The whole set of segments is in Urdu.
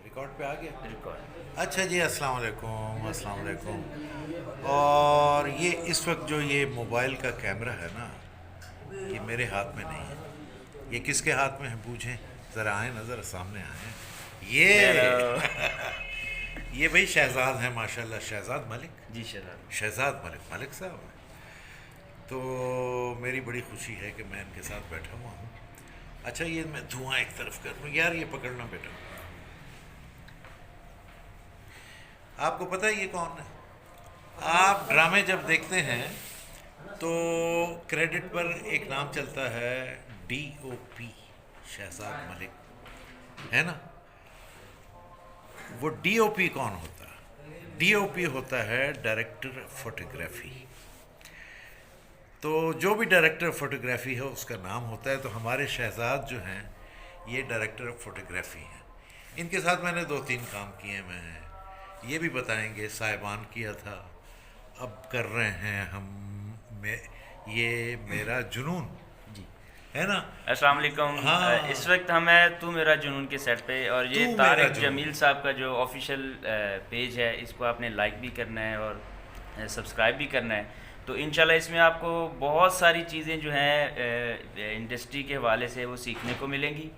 ریکارڈ پہ آ گیا؟ ریکارڈ. اچھا جی، السلام علیکم. السلام علیکم. اور یہ اس وقت جو یہ موبائل کا کیمرہ ہے نا، یہ میرے ہاتھ میں نہیں ہے. یہ کس کے ہاتھ میں ہے پوچھیں؟ ذرا آئیں نا، ذرا سامنے آئیں. یہ یہ بھائی شہزاد ہیں ماشاء اللہ. شہزاد ملک. جی شہزاد. شہزاد ملک. ملک صاحب ہیں. تو میری بڑی خوشی ہے کہ میں ان کے ساتھ بیٹھا ہوا ہوں. اچھا یہ میں دھواں ایک طرف کر لوں یار، یہ پکڑنا بیٹا. آپ کو پتہ ہے یہ کون ہے؟ آپ ڈرامے جب دیکھتے ہیں تو کریڈٹ پر ایک نام چلتا ہے ڈی او پی، شہزاد ملک، ہے نا؟ وہ ڈی او پی کون ہوتا ہے؟ ڈی او پی ہوتا ہے ڈائریکٹر فوٹوگرافی. تو جو بھی ڈائریکٹر فوٹوگرافی ہے اس کا نام ہوتا ہے. تو ہمارے شہزاد جو ہیں یہ ڈائریکٹر فوٹوگرافی ہیں. ان کے ساتھ میں نے 2-3 کام کیے. میں یہ بھی بتائیں گے. صاحبان کیا تھا، اب کر رہے ہیں ہم یہ میرا جنون، جی ہے نا؟ السلام علیکم. ہاں، اس وقت ہم ہیں تو میرا جنون کے سیٹ پہ، اور تو یہ میرا طارق جنون. جمیل صاحب کا جو آفیشیل پیج ہے، اس کو آپ نے لائک بھی کرنا ہے اور سبسکرائب بھی کرنا ہے. تو انشاءاللہ اس میں آپ کو بہت ساری چیزیں جو ہیں انڈسٹری کے حوالے سے وہ سیکھنے کو ملیں گی.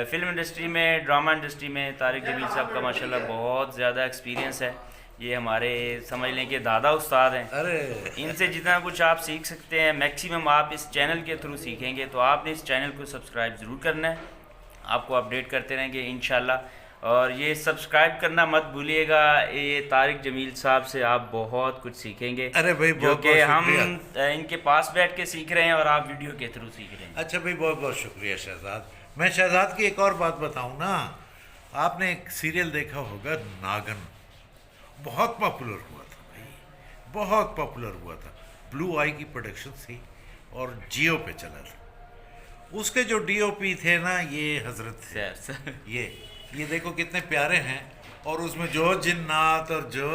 فلم انڈسٹری میں، ڈرامہ انڈسٹری میں طارق جمیل صاحب کا ماشاءاللہ بہت زیادہ ایکسپیرینس ہے. یہ ہمارے سمجھ لیں کہ دادا استاد ہیں. ارے ان سے جتنا کچھ آپ سیکھ سکتے ہیں میکسیمم آپ اس چینل کے تھرو سیکھیں گے. تو آپ نے اس چینل کو سبسکرائب ضرور کرنا ہے. آپ کو اپڈیٹ کرتے رہیں گے انشاءاللہ. اور یہ سبسکرائب کرنا مت بھولیے گا. یہ طارق جمیل صاحب سے آپ بہت کچھ سیکھیں گے، ارے بھائی جو بہت کہ بہت ہم شکریہ. ان کے پاس بیٹھ کے سیکھ رہے ہیں اور آپ ویڈیو کے تھرو سیکھ رہے ہیں. اچھا بھائی بہت بہت شکریہ شہزاد. میں شہزاد کی ایک اور بات بتاؤں نا. آپ نے ایک سیریل دیکھا ہوگا ناگن، بہت پاپولر ہوا تھا بھائی، بہت پاپولر ہوا تھا. بلو آئی کی پروڈکشن تھی اور جیو پہ چلا تھا. اس کے جو ڈی او پی تھے نا یہ حضرت تھے. یہ دیکھو کتنے پیارے ہیں. اور اس میں جو جنات اور جو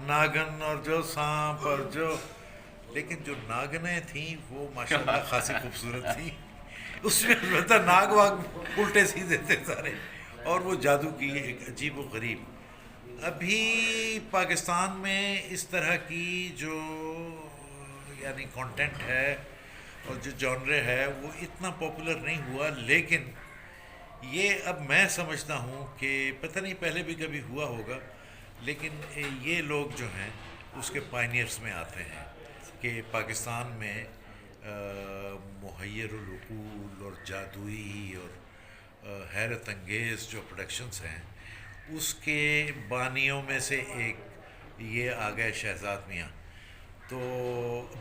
ناگن اور جو سانپ اور جو، لیکن جو ناگنیں تھیں وہ ماشاءاللہ خاصی خوبصورت تھیں. اس میں البتہ ناگ واگ الٹے سیدھے تھے سارے، اور وہ جادو کی ایک عجیب و غریب. ابھی پاکستان میں اس طرح کی جو یعنی کانٹینٹ ہے اور جو جانرے ہے وہ اتنا پاپولر نہیں ہوا. لیکن یہ اب میں سمجھتا ہوں کہ پتہ نہیں پہلے بھی کبھی ہوا ہوگا، لیکن یہ لوگ جو ہیں اس کے پائنیئرز میں آتے ہیں کہ پاکستان میں محیر العقول اور جادوئی اور حیرت انگیز جو پروڈکشنز ہیں اس کے بانیوں میں سے ایک یہ آ گئے شہزاد میاں. تو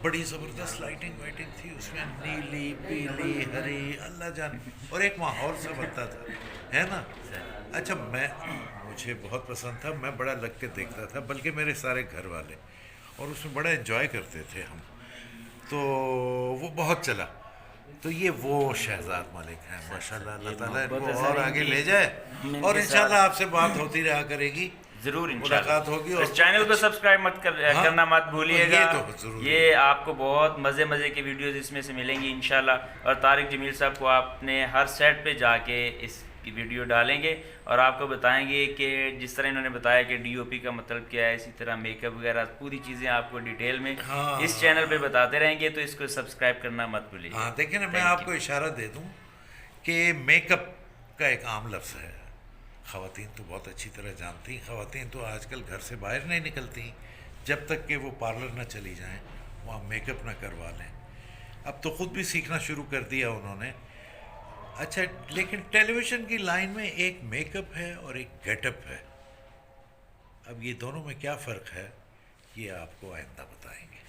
بڑی زبردست لائٹنگ وائٹنگ تھی اس میں، نیلی پیلی ہری اللہ جان، اور ایک ماحول سا بنتا تھا، ہے نا؟ اچھا مجھے بہت پسند تھا. میں بڑا لگ کے دیکھتا تھا، بلکہ میرے سارے گھر والے، اور اس میں بڑا انجوائے کرتے تھے ہم. تو وہ بہت چلا. تو یہ وہ شہزاد ملک ہیں ماشاءاللہ. اللہ تعالیٰ ان کو اور آگے لے جائے، اور انشاءاللہ آپ سے بات ہوتی رہا کرے گی، ضرور ملاقات ہوگی. اور اس چینل کو سبسکرائب کرنا مت بھولیے گا. یہ تو ضرور، یہ آپ کو بہت مزے کے ویڈیوز اس میں سے ملیں گی انشاءاللہ. اور طارق جمیل صاحب کو آپ نے ہر سیٹ پہ جا کے اس کی ویڈیو ڈالیں گے اور آپ کو بتائیں گے کہ جس طرح انہوں نے بتایا کہ ڈی او پی کا مطلب کیا ہے، اسی طرح میک اپ وغیرہ پوری چیزیں آپ کو ڈیٹیل میں اس چینل پہ بتاتے رہیں گے. تو اس کو سبسکرائب کرنا مت بھولیے. ہاں دیکھیں نا، میں آپ کو اشارہ دے دوں کہ میک اپ کا ایک عام لفظ ہے. خواتین تو بہت اچھی طرح جانتی ہیں. خواتین تو آج کل گھر سے باہر نہیں نکلتی جب تک کہ وہ پارلر نہ چلی جائیں، وہاں میک اپ نہ کروا لیں. اب تو خود بھی سیکھنا شروع کر دیا انہوں نے. اچھا لیکن ٹیلی ویژن کی لائن میں ایک میک اپ ہے اور ایک گیٹ اپ ہے. اب یہ دونوں میں کیا فرق ہے یہ آپ کو آئندہ بتائیں گے.